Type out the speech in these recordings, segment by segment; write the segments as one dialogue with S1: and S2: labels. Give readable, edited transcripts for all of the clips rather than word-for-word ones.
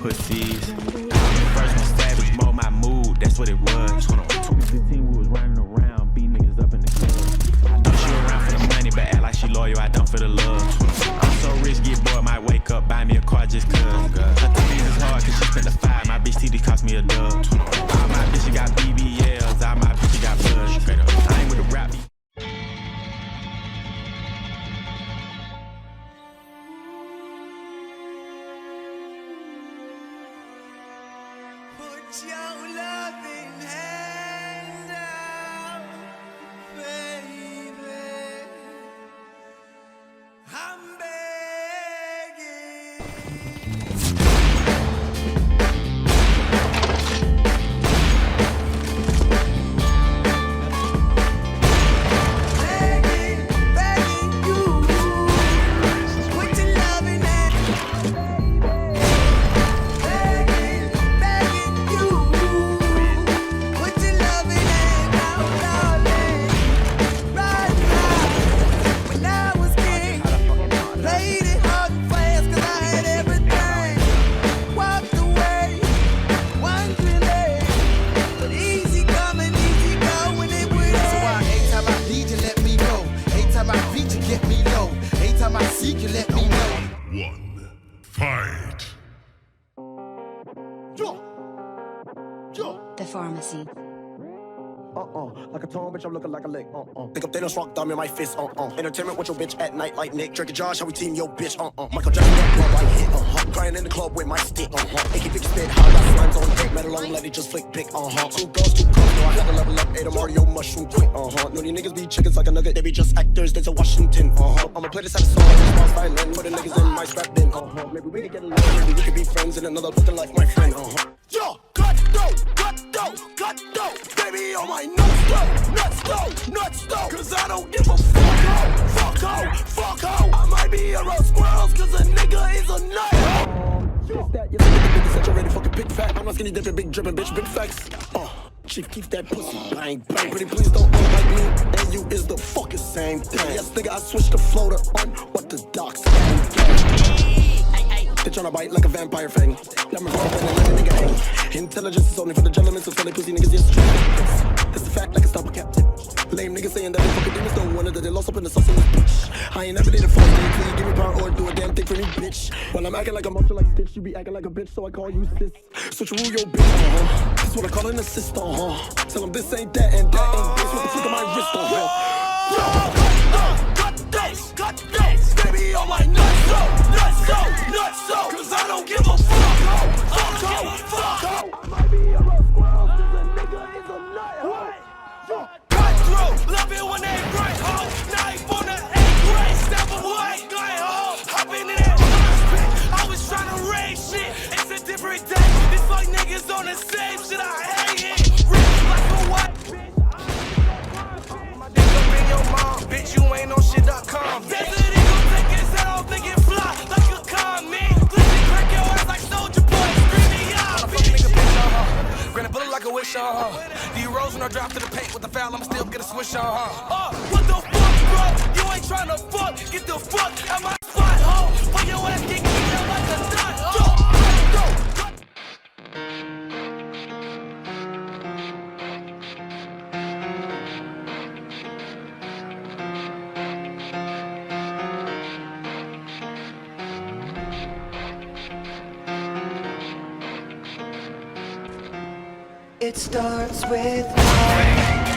S1: Pussies. First one savage, more my mood, that's what it was. 2015, we was running around, beat niggas up in the club. I know she around for the money, but act like she loyal, I don't for the love. I'm so rich, get bored, might wake up, buy me a car just cuz. Her TV is hard, cause she spent the 5, my bitch TD cost me a dub. All my bitches got BBLs, all my bitches got blood. I ain't with the rap.
S2: Your loving hand out, baby. I'm begging you. Put your loving hand, you let me know.
S3: One, fight.
S4: The pharmacy.
S5: Like a tone, bitch, I'm looking like a lick. Pick up Thanos, rock thumb in my fist. Entertainment with your bitch at night like Nick. Drake and Josh, how we team your bitch. Michael Jackson, right hit. Crying in the club with my stick. Icky big spit, high got slimes on dick. Metal long, let it just flick pick. 2 girls, 2 cups. No, I had to level up. Ate a Mario mushroom quick. No, these niggas be chickens like a nugget. They be just actors, there's a Washington. I'ma play this at a song. Just violin, put the niggas in my scrap bin. Maybe we could get along. Maybe we could be friends in another looking like my friend. Yo, cut dough, baby on my nuts though, cause I don't give a fuck ho, I might be around squirrels cause a nigga is a nut. That, you nigga saturated fucking big fat. I'm not skinny dipping, big dripping, bitch, big facts. Chief, keep that pussy, bang, bang. Pretty please don't look like me, and you is the fucking same thing. Yes, nigga, I switched the floater on what the docs say. They tryna bite like a vampire fang. Let me roll and let a nigga hang. Intelligence is only for the gentlemen, so tell the pussy niggas just straight. That's a fact like a stopper captain. Lame niggas saying that they fucking demons don't want it, that they lost up in the sauce in this bitch. I ain't never did a fuck thing, till you give me power or do a damn thing for me, bitch. While I'm acting like a monster like Stitch, you be acting like a bitch, so I call you sis. Switch rule your bitch, That's what I call an assist, Tell them this ain't that and that ain't this. What the fuck am I wrist, Cut this, baby on my nuts, cause I don't give a fuck, I might be a rough squirrel, cause a nigga is a nut, Cut through, love it when they right, Knife on the 8th grade, step away, hopping in that spit. I was trying to raise shit, it's a different day. This like niggas on the same shit, I hate it. Rich like a white bitch. My dick up in your mom, bitch, you ain't on shit.com. Desert Eagle take his head off, think it fly like a comet. Glitzy crack your ass like Soulja Boy, screaming out. Granny bullet like a
S4: wish on her. D Rose when I drop to the paint with the foul, I'ma still get a swish on her. What the fuck, bro? You ain't tryna fuck. Get the fuck out my spot, ho. When your ass get kicked out like a knot. Go.
S2: It starts with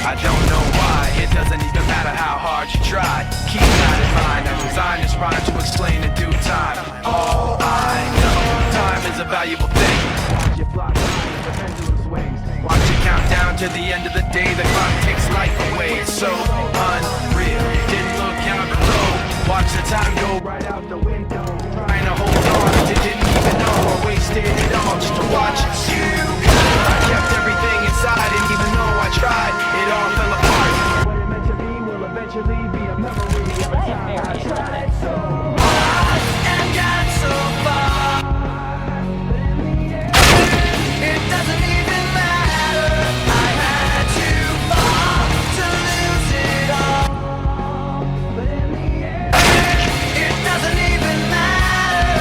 S4: I don't know why, it doesn't even matter how hard you try. Keep that in mind, I designed this rhyme to explain in due time. All I know, time is a valuable thing. Watch it fly by as the pendulum swings. Watch it count down to the end of the day. The clock takes life away, it's so unreal. Didn't look out below, watch the time go right out the window. Trying to hold on, didn't even know I wasted it all just to watch you go. I kept everything inside, and even though I tried, it all fell apart. What it meant to be will eventually be a memory of a time I tried so hard and got so far. It doesn't even matter, I had to fall to lose it all. But in the end, it doesn't even matter.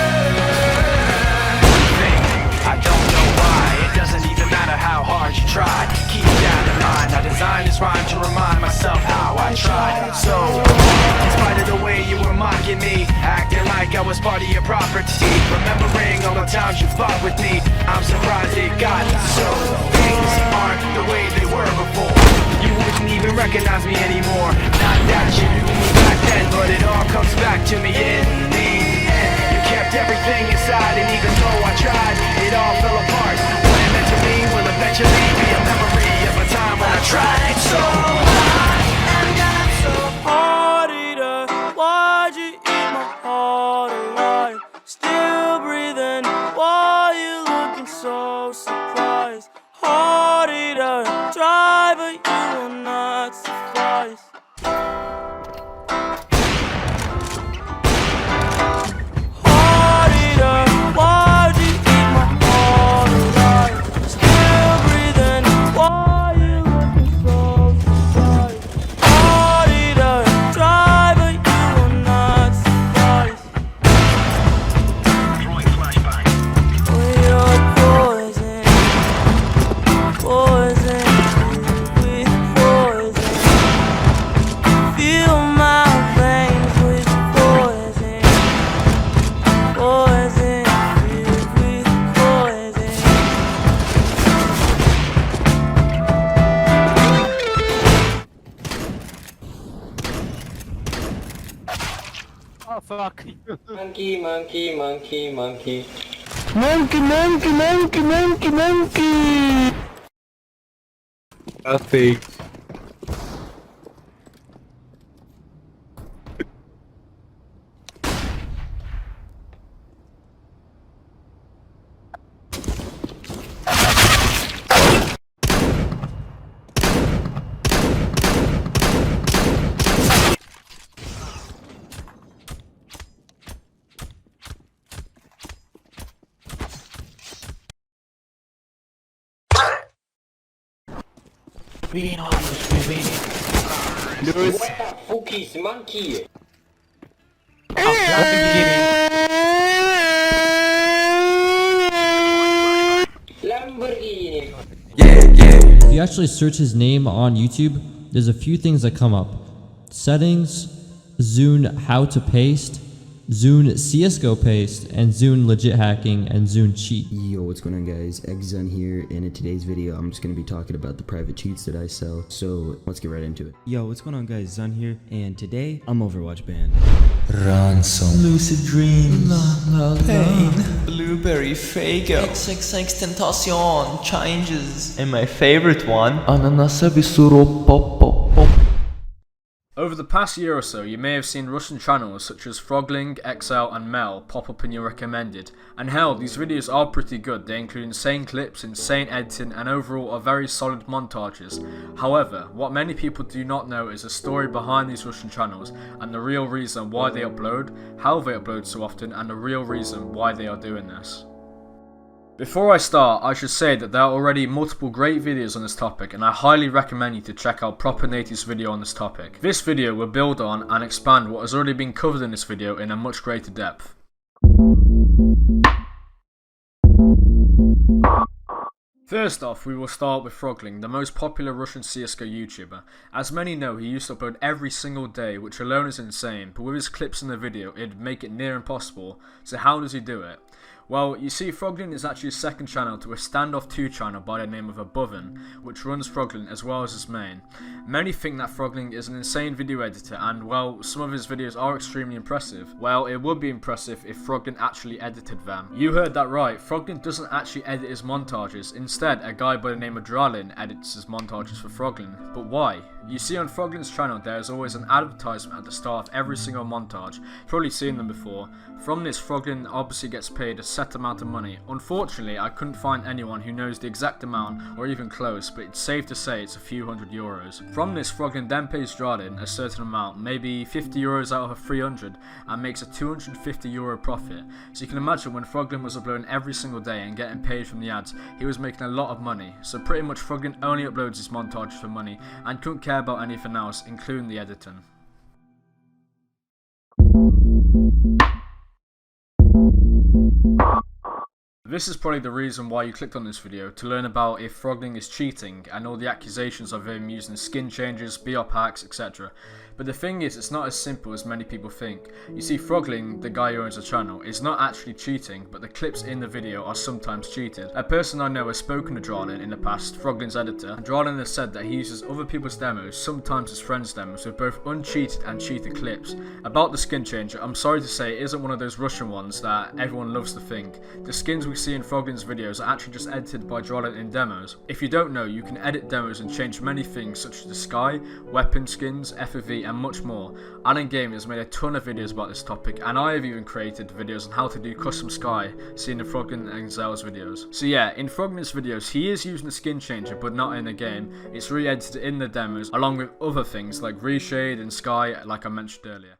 S4: I don't know why, it doesn't even matter how hard you try. Keep that in mind, I designed this rhyme to remind myself how I tried so in spite of the way you were mocking me, acting like I was part of your property, remembering all the times you fought with me, I'm surprised it got so. Things aren't the way they were before. You wouldn't even recognize me anymore. Not that you knew me back then, but it all comes back to me in the end. You kept everything inside, and even though I tried, it all fell apart. What it meant to me will eventually be a memory of a time when I tried so hard and got so
S6: Harder, why'd you eat my heart alive? Still breathing, why you looking so surprised? Harder, try but you will not suffice. Harder, why'd you eat my heart alive? Still breathing, why you looking so surprised? Harder, try but you will not suffice. When you're poison, poison with poison. Fill my veins with poison, poison filled with poison.
S7: Oh fuck.
S8: Monkey, monkey, monkey, monkey.
S7: Monkey, monkey, monkey, monkey, monkey. Nothing. Lewis.
S8: What the fuck is monkey? Lamborghini.
S9: If you actually search his name on YouTube, there's a few things that come up. Settings, Zune how to paste, Zune CSGO paste, and Zune legit hacking, and Zune cheat.
S10: Yo, what's going on guys, Xzun here, and in today's video I'm just going to be talking about the private cheats that I sell, so let's get right into it. Yo, what's going on guys, Zun here, and today I'm Overwatch banned.
S11: Ransom, Lucid Dreams, Pain, Blueberry Fago, XXX Tentacion, Changes, and my favorite one, Ananasa Bisuro Pop Pop Pop.
S12: Over the past year or so, you may have seen Russian channels such as Frogling, XL and Mel pop up in your recommended, and hell, these videos are pretty good. They include insane clips, insane editing, and overall are very solid montages. However, what many people do not know is the story behind these Russian channels, and the real reason why they upload, how they upload so often, and the real reason why they are doing this. Before I start, I should say that there are already multiple great videos on this topic, and I highly recommend you to check out Proper Native's video on this topic. This video will build on and expand what has already been covered in this video in a much greater depth. First off, we will start with Frogling, the most popular Russian CSGO YouTuber. As many know, he used to upload every single day, which alone is insane, but with his clips in the video, it'd make it near impossible. So how does he do it? Well, you see, Frogling is actually his second channel to a Standoff 2 channel by the name of Abovein, which runs Frogling as well as his main. Many think that Frogling is an insane video editor, and well, some of his videos are extremely impressive. Well, it would be impressive if Frogling actually edited them. You heard that right, Frogling doesn't actually edit his montages. Instead, a guy by the name of Dralin edits his montages for Frogling. But why? You see, on Frogling's channel there is always an advertisement at the start of every single montage. You've probably seen them before. From this, Frogling obviously gets paid a set amount of money. Unfortunately, I couldn't find anyone who knows the exact amount or even close, but it's safe to say it's a few €100. From this, Frogling then pays Dralin a certain amount, maybe €50 out of 300, and makes a €250 profit. So you can imagine when Frogling was uploading every single day and getting paid from the ads, he was making a lot of money. So pretty much Frogling only uploads his montages for money and couldn't care about anything else, including the editing. This is probably the reason why you clicked on this video, to learn about if Frogling is cheating and all the accusations of him using skin changes, BOP hacks, etc. But the thing is, it's not as simple as many people think. You see, Frogling, the guy who owns the channel, is not actually cheating, but the clips in the video are sometimes cheated. A person I know has spoken to Dralin in the past, Frogling's editor, and Dralin has said that he uses other people's demos, sometimes his friends' demos, with both uncheated and cheated clips. About the skin changer, I'm sorry to say it isn't one of those Russian ones that everyone loves to think. The skins we see in Frogling's videos are actually just edited by Dralin in demos. If you don't know, you can edit demos and change many things such as the sky, weapon skins, FOV, and much more. Alan Gaming has made a ton of videos about this topic, and I have even created videos on how to do custom sky, seen in Frogling and Zell's videos. So yeah, in Frogling's videos, he is using the skin changer, but not in the game. It's re-edited in the demos, along with other things like reshade and sky, like I mentioned earlier.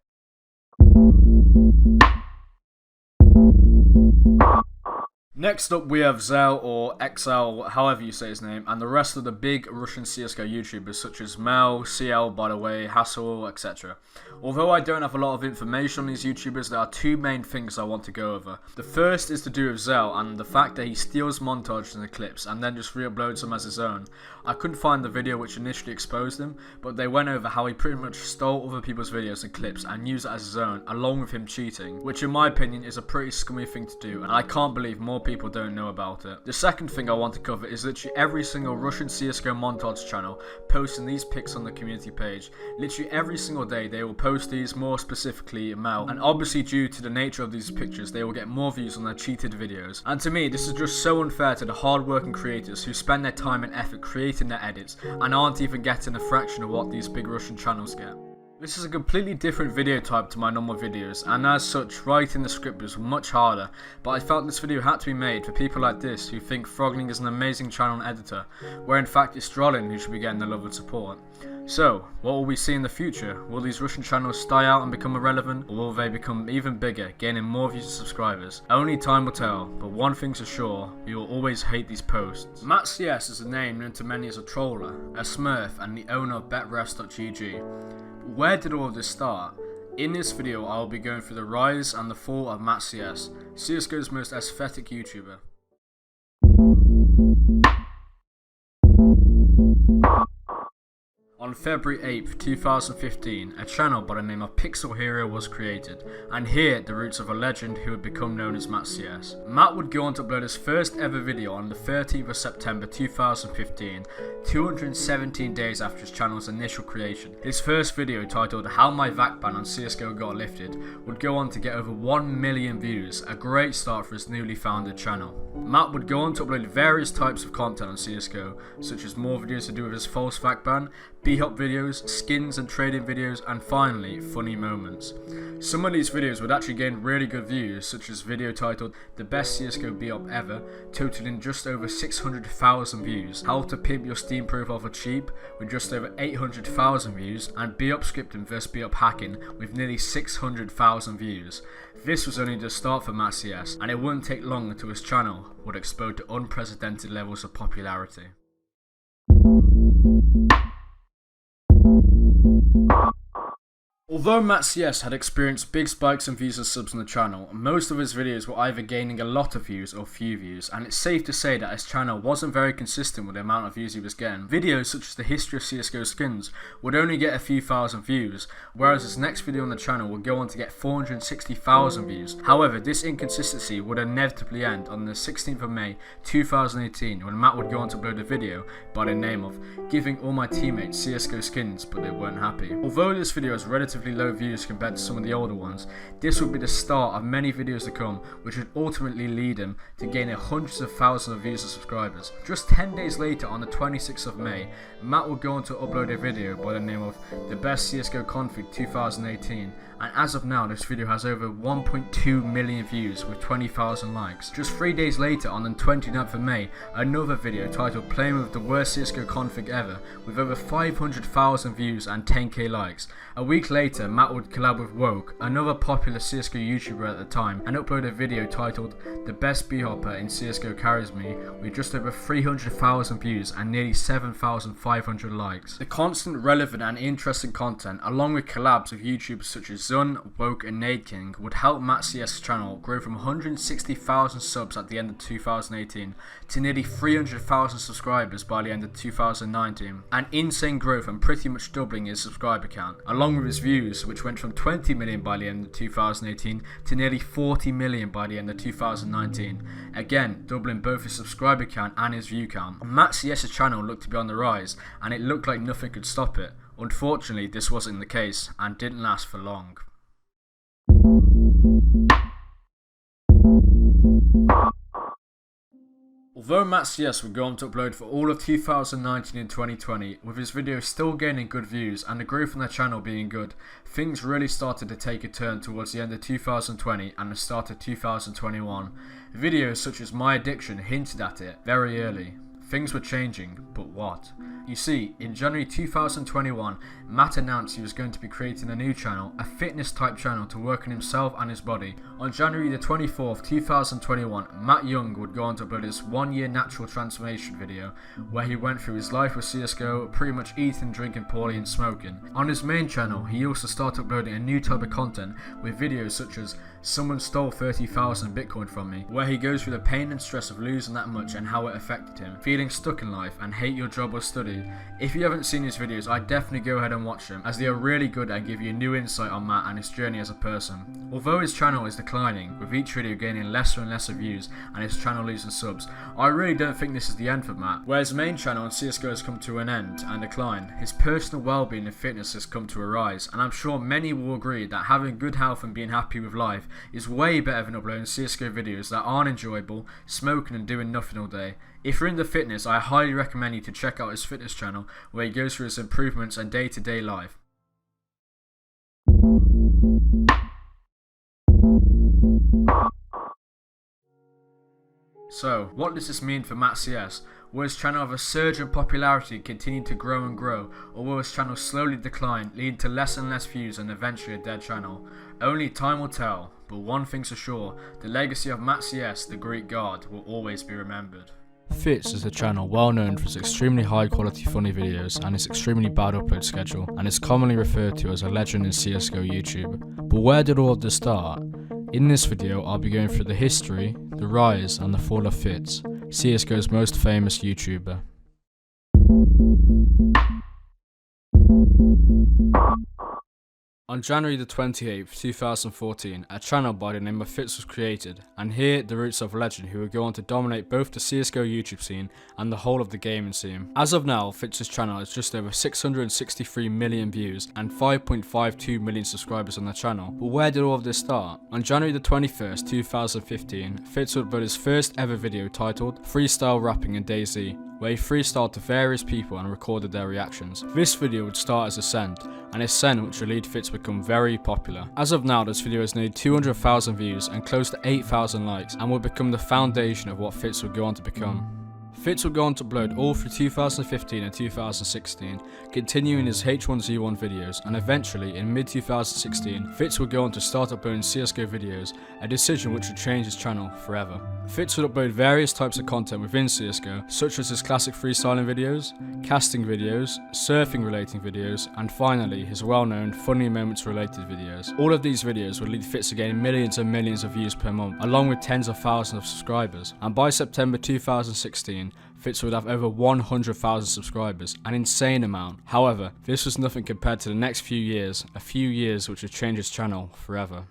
S12: Next up we have Zell, or XL, however you say his name, and the rest of the big Russian CSGO YouTubers such as Mel, CL by the way, Hassel, etc. Although I don't have a lot of information on these YouTubers, there are two main things I want to go over. The first is to do with Zell and the fact that he steals montages in the clips and then just re-uploads them as his own. I couldn't find the video which initially exposed him, but they went over how he pretty much stole other people's videos and clips and used it as his own, along with him cheating, which in my opinion is a pretty scummy thing to do, and I can't believe more people don't know about it. The second thing I want to cover is literally every single Russian CSGO montage channel posting these pics on the community page. Literally every single day they will post these, more specifically Mel, and obviously due to the nature of these pictures they will get more views on their cheated videos. And to me this is just so unfair to the hard-working creators who spend their time and effort creating their edits and aren't even getting a fraction of what these big Russian channels get. This is a completely different video type to my normal videos, and as such writing the script was much harder, but I felt this video had to be made for people like this who think Frogling is an amazing channel and editor, where in fact it's Dralin who should be getting the love and support. So, what will we see in the future? Will these Russian channels die out and become irrelevant, or will they become even bigger, gaining more views and subscribers? Only time will tell, but one thing's for sure, we will always hate these posts. Matsias is a name known to many as a troller, a smurf, and the owner of betrefs.gg. Where did all of this start? In this video I will be going through the rise and the fall of Matsias, CSGO's most aesthetic YouTuber. On February 8th, 2015, a channel by the name of Pixel Hero was created, and here the roots of a legend who would become known as Matsias. Matt would go on to upload his first ever video on the 13th of September 2015, 217 days after his channel's initial creation. His first video, titled How My VAC Ban on CSGO Got Lifted, would go on to get over 1 million views, a great start for his newly founded channel. Matt would go on to upload various types of content on CSGO, such as more videos to do with his false VAC ban, B-hop videos, skins and trading videos, and finally, funny moments. Some of these videos would actually gain really good views, such as video titled The Best CSGO B-hop Ever, totaling just over 600,000 views, How to Pimp Your Steam Profile for Cheap with just over 800,000 views, and B-hop scripting vs B-hop hacking with nearly 600,000 views. This was only the start for Matsias, and it wouldn't take long until his channel would explode to unprecedented levels of popularity. Although Matsias had experienced big spikes in views and subs on the channel, most of his videos were either gaining a lot of views or few views, and it's safe to say that his channel wasn't very consistent with the amount of views he was getting. Videos such as the history of CSGO skins would only get a few thousand views, whereas his next video on the channel would go on to get 460,000 views. However, this inconsistency would inevitably end on the 16th of May 2018 when Matt would go on to upload a video by the name of Giving All My Teammates CSGO Skins But They Weren't Happy. Although this video has relatively low views compared to some of the older ones, this would be the start of many videos to come, which would ultimately lead him to gaining hundreds of thousands of views and subscribers. Just 10 days later, on the 26th of May, Matt would go on to upload a video by the name of The Best CSGO Config 2018, and as of now this video has over 1.2 million views with 20,000 likes. Just 3 days later, on the 29th of May, another video titled Playing with the Worst CSGO Config Ever with over 500,000 views and 10k likes. A week later, Matt would collab with Woke, another popular CSGO YouTuber at the time, and upload a video titled The Best B-Hopper in CSGO Carries Me with just over 300,000 views and nearly 7,500 likes. The constant, relevant and interesting content, along with collabs with YouTubers such as Zun, Woke and Nade King, would help Matsias' channel grow from 160,000 subs at the end of 2018 to nearly 300,000 subscribers by the end of 2019. An insane growth and pretty much doubling his subscriber count, along with his views, which went from 20 million by the end of 2018 to nearly 40 million by the end of 2019. Again, doubling both his subscriber count and his view count. Matsias' channel looked to be on the rise, and it looked like nothing could stop it. Unfortunately, this wasn't the case, and didn't last for long. Although Matsias would go on to upload for all of 2019 and 2020, with his videos still gaining good views and the growth on their channel being good, things really started to take a turn towards the end of 2020 and the start of 2021. Videos such as My Addiction hinted at it very early. Things were changing, but what? You see, in January 2021, Matt announced he was going to be creating a new channel, a fitness type channel to work on himself and his body. On January the 24th, 2021, Matt Young would go on to upload his 1 year natural transformation video, where he went through his life with CSGO, pretty much eating, drinking poorly and smoking. On his main channel, he also started uploading a new type of content with videos such as Someone Stole 30,000 Bitcoin from Me, where he goes through the pain and stress of losing that much and how it affected him, feeling stuck in life and hate your job or study. If you haven't seen his videos, I'd definitely go ahead and watch them, as they are really good and give you a new insight on Matt and his journey as a person. Although his channel is declining, with each video gaining lesser and lesser views and his channel losing subs, I really don't think this is the end for Matt. Where his main channel on CSGO has come to an end and decline, his personal well-being and fitness has come to a rise, and I'm sure many will agree that having good health and being happy with life is way better than uploading CSGO videos that aren't enjoyable, smoking and doing nothing all day. If you're into fitness, I highly recommend you to check out his fitness channel, where he goes through his improvements and day-to-day life. So, what does this mean for Matsias? Will his channel have a surge in popularity, continue to grow and grow, or will his channel slowly decline, leading to less and less views and eventually a dead channel? Only time will tell, but one thing's for sure, the legacy of Matsias, the Greek god, will always be remembered. Fitz is a channel well known for its extremely high quality funny videos and its extremely bad upload schedule, and is commonly referred to as a legend in CSGO YouTube. But where did all of this start? In this video, I'll be going through the history, the rise and the fall of Fitz, CSGO's most famous YouTuber. On January the 28th, 2014, a channel by the name of Fitz was created, and here the roots of legend who would go on to dominate both the CSGO YouTube scene and the whole of the gaming scene. As of now, Fitz's channel has just over 663 million views and 5.52 million subscribers on the channel. But where did all of this start? On January the 21st, 2015, Fitz would upload his first ever video titled Freestyle Rapping in DayZ, where he freestyled to various people and recorded their reactions. This video would start as Ascent, and Ascent which would lead Fitz become very popular. As of now, this video has nearly 200,000 views and close to 8,000 likes, and will become the foundation of what Fitz would go on to become. Fitz would go on to upload all through 2015 and 2016, continuing his H1Z1 videos, and eventually, in mid-2016, Fitz would go on to start uploading CSGO videos, a decision which would change his channel forever. Fitz would upload various types of content within CSGO, such as his classic freestyling videos, casting videos, surfing relating videos, and finally, his well-known funny moments related videos. All of these videos would lead Fitz to gain millions and millions of views per month, along with tens of thousands of subscribers, and by September 2016, Fitz would have over 100,000 subscribers, an insane amount. However, this was nothing compared to the next few years, a few years which would change his channel forever.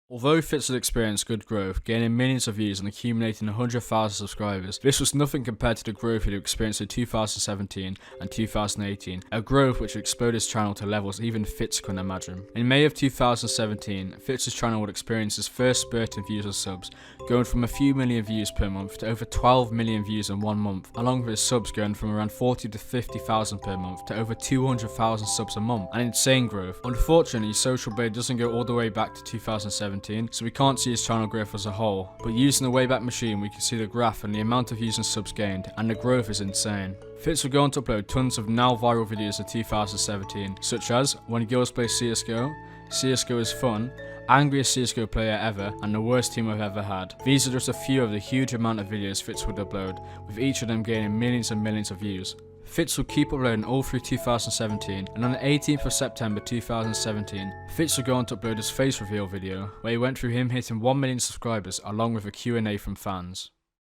S12: Although Fitz had experienced good growth, gaining millions of views and accumulating 100,000 subscribers, this was nothing compared to the growth he experienced in 2017 and 2018, a growth which would explode his channel to levels even Fitz couldn't imagine. In May of 2017, Fitz's channel would experience his first spurt in views and subs, going from a few million views per month to over 12 million views in 1 month, along with his subs going from around 40 to 50,000 per month to over 200,000 subs a month, an insane growth. Unfortunately, Social Blade doesn't go all the way back to 2017, so we can't see his channel growth as a whole, but using the Wayback Machine we can see the graph and the amount of views and subs gained, and the growth is insane. Fitz would go on to upload tons of now viral videos in 2017, such as When Girls Play CSGO, CSGO is Fun, Angriest CSGO Player Ever, and The Worst Team I've Ever Had. These are just a few of the huge amount of videos Fitz would upload, with each of them gaining millions and millions of views. Fitz would keep uploading all through 2017, and on the 18th of September 2017, Fitz would go on to upload his face reveal video, where he went through him hitting 1 million subscribers along with a Q&A from fans.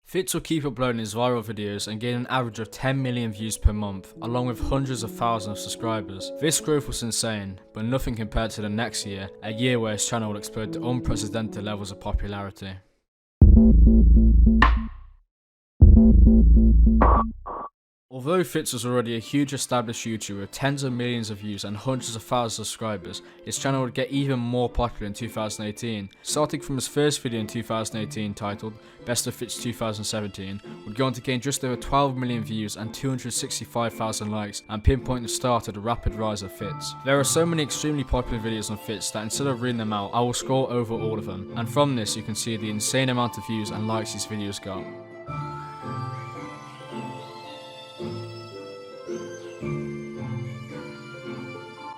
S12: Fitz would keep uploading his viral videos and gain an average of 10 million views per month, along with hundreds of thousands of subscribers. This growth was insane, but nothing compared to the next year, a year where his channel would explode to unprecedented levels of popularity. Although Fitz was already a huge established YouTuber with tens of millions of views and hundreds of thousands of subscribers, his channel would get even more popular in 2018. Starting from his first video in 2018 titled Best of Fitz 2017, would go on to gain just over 12 million views and 265,000 likes, and pinpoint the start of the rapid rise of Fitz. There are so many extremely popular videos on Fitz that instead of reading them out, I will scroll over all of them, and from this you can see the insane amount of views and likes these videos got.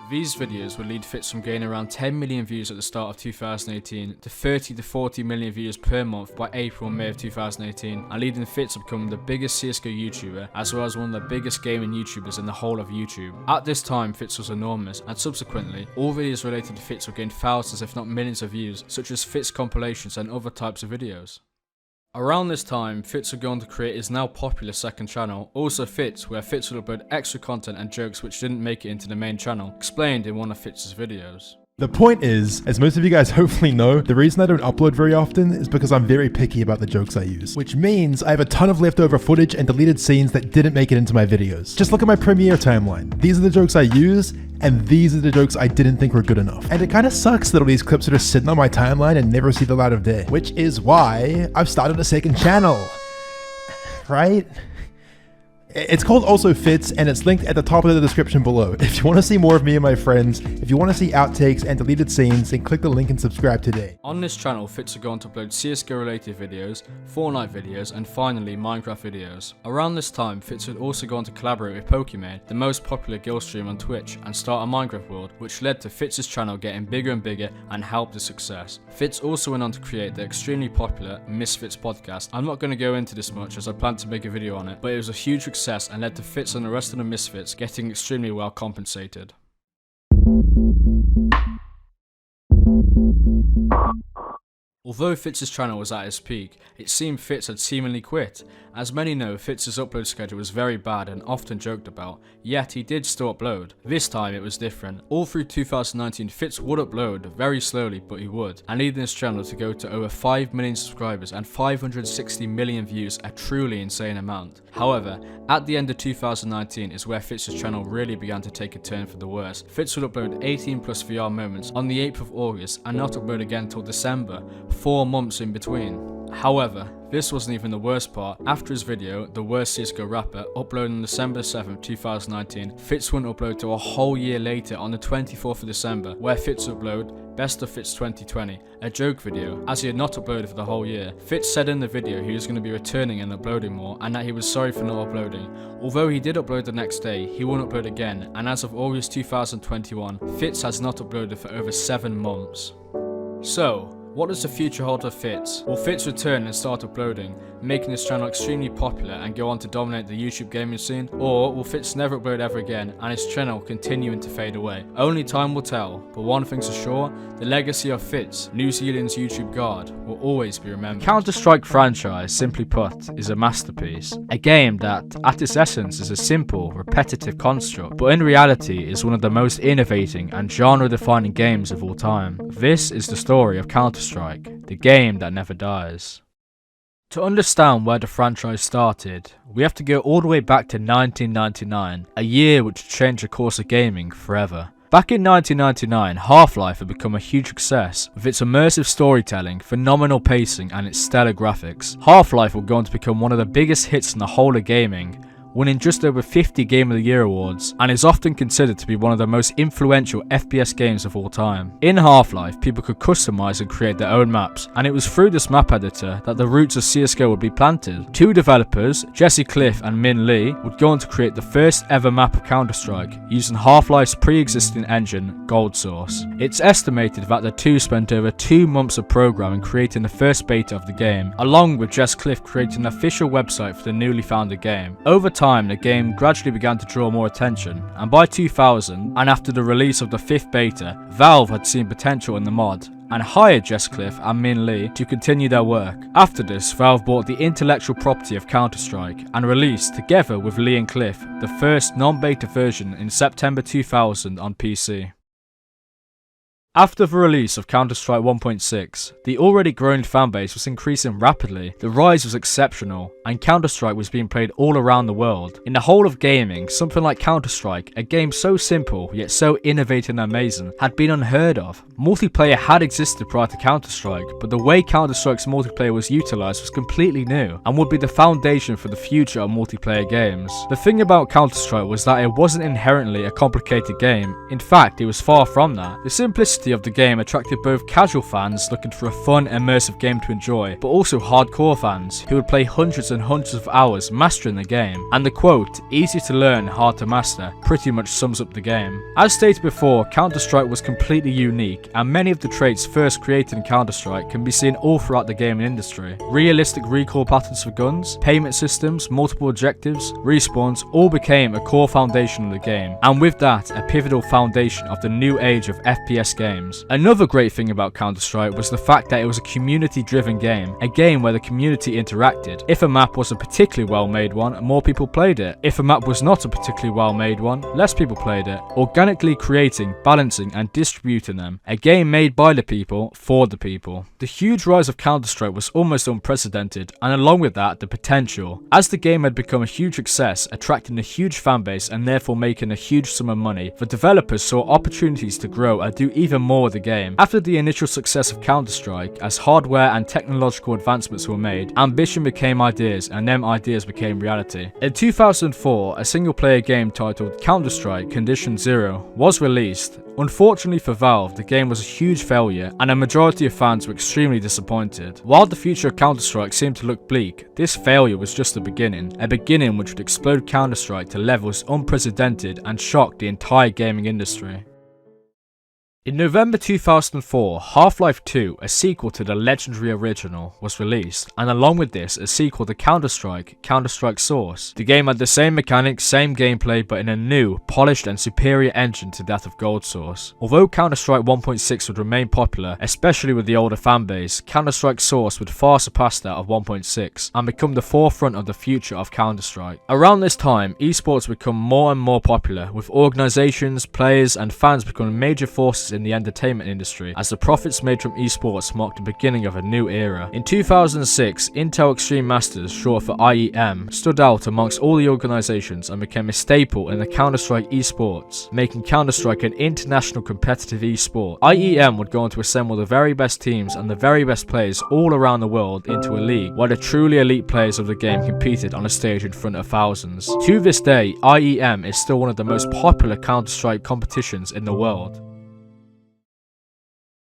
S12: These videos would lead Fitz from gaining around 10 million views at the start of 2018 to 30 to 40 million views per month by April and May of 2018, and leading Fitz to become the biggest CSGO YouTuber as well as one of the biggest gaming YouTubers in the whole of YouTube. At this time, Fitz was enormous, and subsequently, all videos related to Fitz would gain thousands if not millions of views, such as Fitz compilations and other types of videos. Around this time, Fitz would go on to create his now popular second channel, Also Fitz, where Fitz would upload extra content and jokes which didn't make it into the main channel, explained in one of Fitz's videos.
S13: The point is, as most of you guys hopefully know, the reason I don't upload very often is because I'm very picky about the jokes I use, which means I have a ton of leftover footage and deleted scenes that didn't make it into my videos. Just look at my Premiere timeline. These are the jokes I use, and these are the jokes I didn't think were good enough. And it kind of sucks that all these clips are just sitting on my timeline and never see the light of day, which is why I've started a second channel, right? It's called Also Fitz, and it's linked at the top of the description below. If you want to see more of me and my friends, if you want to see outtakes and deleted scenes, then click the link and subscribe today.
S12: On this channel, Fitz would go on to upload CSGO related videos, Fortnite videos, and finally Minecraft videos. Around this time, Fitz would also go on to collaborate with Pokimane, the most popular guild streamer on Twitch, and start a Minecraft world, which led to Fitz's channel getting bigger and bigger and helped his success. Fitz also went on to create the extremely popular Misfits podcast. I'm not going to go into this much as I plan to make a video on it, but it was a huge success and led to Fitz and the rest of the Misfits getting extremely well compensated. Although Fitz's channel was at its peak, it seemed Fitz had seemingly quit. As many know, Fitz's upload schedule was very bad and often joked about, yet he did still upload. This time it was different. All through 2019, Fitz would upload, very slowly but he would, and leading his channel to go to over 5 million subscribers and 560 million views, a truly insane amount. However, at the end of 2019 is where Fitz's channel really began to take a turn for the worse. Fitz would upload 18 plus VR moments on the 8th of August and not upload again till December, 4 months in between. However, this wasn't even the worst part. After his video, The Worst CSGO Rapper, uploaded on December 7, 2019, Fitz wouldn't upload to a whole year later on the 24th of December, where Fitz uploaded Best of Fitz 2020, a joke video, as he had not uploaded for the whole year. Fitz said in the video he was going to be returning and uploading more, and that he was sorry for not uploading. Although he did upload the next day, he wouldn't upload again, and as of August 2021, Fitz has not uploaded for over 7 months. So, what does the future hold for Fitz? Will Fitz return and start uploading, making his channel extremely popular and go on to dominate the YouTube gaming scene? Or will Fitz never upload ever again and his channel continuing to fade away? Only time will tell, but one thing's for sure, the legacy of Fitz, New Zealand's YouTube god, will always be remembered. Counter-Strike franchise, simply put, is a masterpiece. A game that, at its essence, is a simple, repetitive construct, but in reality is one of the most innovating and genre-defining games of all time. This is the story of Counter-Strike, the game that never dies. To understand where the franchise started, we have to go all the way back to 1999, a year which changed the course of gaming forever. Back in 1999, Half-Life had become a huge success, with its immersive storytelling, phenomenal pacing and its stellar graphics. Half-Life would go on to become one of the biggest hits in the whole of gaming, winning just over 50 Game of the Year awards, and is often considered to be one of the most influential FPS games of all time. In Half-Life, people could customize and create their own maps, and it was through this map editor that the roots of CSGO would be planted. Two developers, Jesse Cliff and Min Lee, would go on to create the first ever map of Counter-Strike, using Half-Life's pre-existing engine, Gold Source. It's estimated that the two spent over 2 months of programming creating the first beta of the game, along with Jess Cliff creating an official website for the newly founded game. Over time, the game gradually began to draw more attention, and by 2000, and after the release of the 5th beta, Valve had seen potential in the mod, and hired Jess Cliff and Min Lee to continue their work. After this, Valve bought the intellectual property of Counter-Strike, and released, together with Lee and Cliff, the first non-beta version in September 2000 on PC. After the release of Counter-Strike 1.6, the already growing fanbase was increasing rapidly, the rise was exceptional, and Counter-Strike was being played all around the world. In the whole of gaming, something like Counter-Strike, a game so simple yet so innovative and amazing, had been unheard of. Multiplayer had existed prior to Counter-Strike, but the way Counter-Strike's multiplayer was utilised was completely new, and would be the foundation for the future of multiplayer games. The thing about Counter-Strike was that it wasn't inherently a complicated game. In fact, it was far from that. The simplicity of the game attracted both casual fans looking for a fun, immersive game to enjoy, but also hardcore fans who would play hundreds and hundreds of hours mastering the game. And the quote, "easy to learn, hard to master," pretty much sums up the game. As stated before, Counter-Strike was completely unique, and many of the traits first created in Counter-Strike can be seen all throughout the gaming industry. Realistic recoil patterns for guns, payment systems, multiple objectives, respawns, all became a core foundation of the game, and with that, a pivotal foundation of the new age of FPS games. Another great thing about Counter-Strike was the fact that it was a community-driven game, a game where the community interacted. If a map was a particularly well-made one, more people played it. If a map was not a particularly well-made one, less people played it. Organically creating, balancing and distributing them. A game made by the people, for the people. The huge rise of Counter-Strike was almost unprecedented, and along with that, the potential. As the game had become a huge success, attracting a huge fanbase and therefore making a huge sum of money, the developers saw opportunities to grow and do even more with the game. After the initial success of Counter-Strike, as hardware and technological advancements were made, ambition became ideas, and them ideas became reality. In 2004, a single-player game titled Counter-Strike Condition Zero was released. Unfortunately for Valve, the game was a huge failure, and a majority of fans were extremely disappointed. While the future of Counter-Strike seemed to look bleak, this failure was just the beginning, a beginning which would explode Counter-Strike to levels unprecedented and shock the entire gaming industry. In November 2004, Half-Life 2, a sequel to the legendary original, was released, and along with this, a sequel to Counter-Strike, Counter-Strike Source. The game had the same mechanics, same gameplay, but in a new, polished and superior engine to that of Gold Source. Although Counter-Strike 1.6 would remain popular, especially with the older fanbase, Counter-Strike Source would far surpass that of 1.6, and become the forefront of the future of Counter-Strike. Around this time, esports would become more and more popular, with organizations, players and fans becoming major forces in the entertainment industry, as the profits made from esports marked the beginning of a new era. In 2006, Intel Extreme Masters, short for IEM, stood out amongst all the organizations and became a staple in the Counter-Strike esports, making Counter-Strike an international competitive esport. IEM would go on to assemble the very best teams and the very best players all around the world into a league, where the truly elite players of the game competed on a stage in front of thousands. To this day, IEM is still one of the most popular Counter-Strike competitions in the world.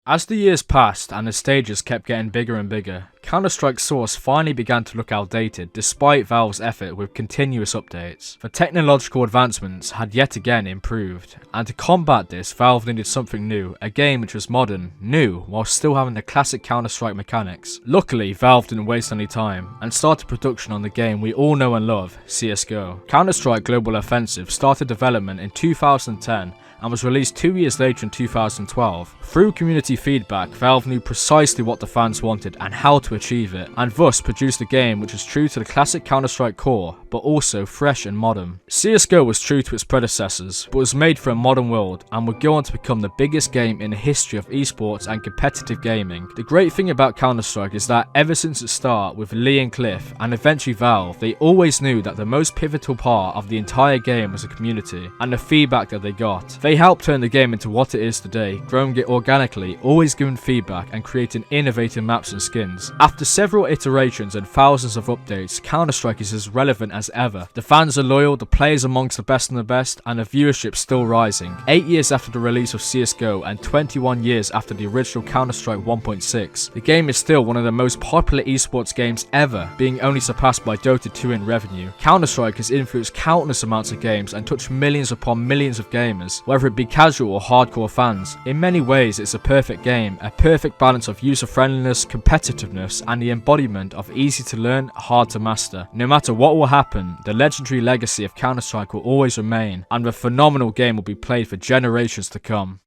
S12: As the years passed and the stages kept getting bigger and bigger, Counter-Strike Source finally began to look outdated despite Valve's effort with continuous updates. The technological advancements had yet again improved, and to combat this, Valve needed something new, a game which was modern, new, while still having the classic Counter-Strike mechanics. Luckily, Valve didn't waste any time, and started production on the game we all know and love, CSGO. Counter-Strike Global Offensive started development in 2010, and was released 2 years later in 2012. Through community feedback, Valve knew precisely what the fans wanted and how to achieve it, and thus produced a game which was true to the classic Counter-Strike core, but also fresh and modern. CSGO was true to its predecessors, but was made for a modern world, and would go on to become the biggest game in the history of esports and competitive gaming. The great thing about Counter-Strike is that ever since its start with Lee and Cliff, and eventually Valve, they always knew that the most pivotal part of the entire game was the community, and the feedback that they got. They helped turn the game into what it is today, growing it organically, always giving feedback and creating innovative maps and skins. After several iterations and thousands of updates, Counter-Strike is as relevant as ever. The fans are loyal, the players amongst the best and the viewership still rising. 8 years after the release of CSGO and 21 years after the original Counter-Strike 1.6, the game is still one of the most popular esports games ever, being only surpassed by Dota 2 in revenue. Counter-Strike has influenced countless amounts of games and touched millions upon millions of gamers, whether it be casual or hardcore fans. In many ways, it's a perfect game, a perfect balance of user-friendliness, competitiveness, and the embodiment of easy to learn, hard to master. No matter what will happen, the legendary legacy of Counter-Strike will always remain, and the phenomenal game will be played for generations to come.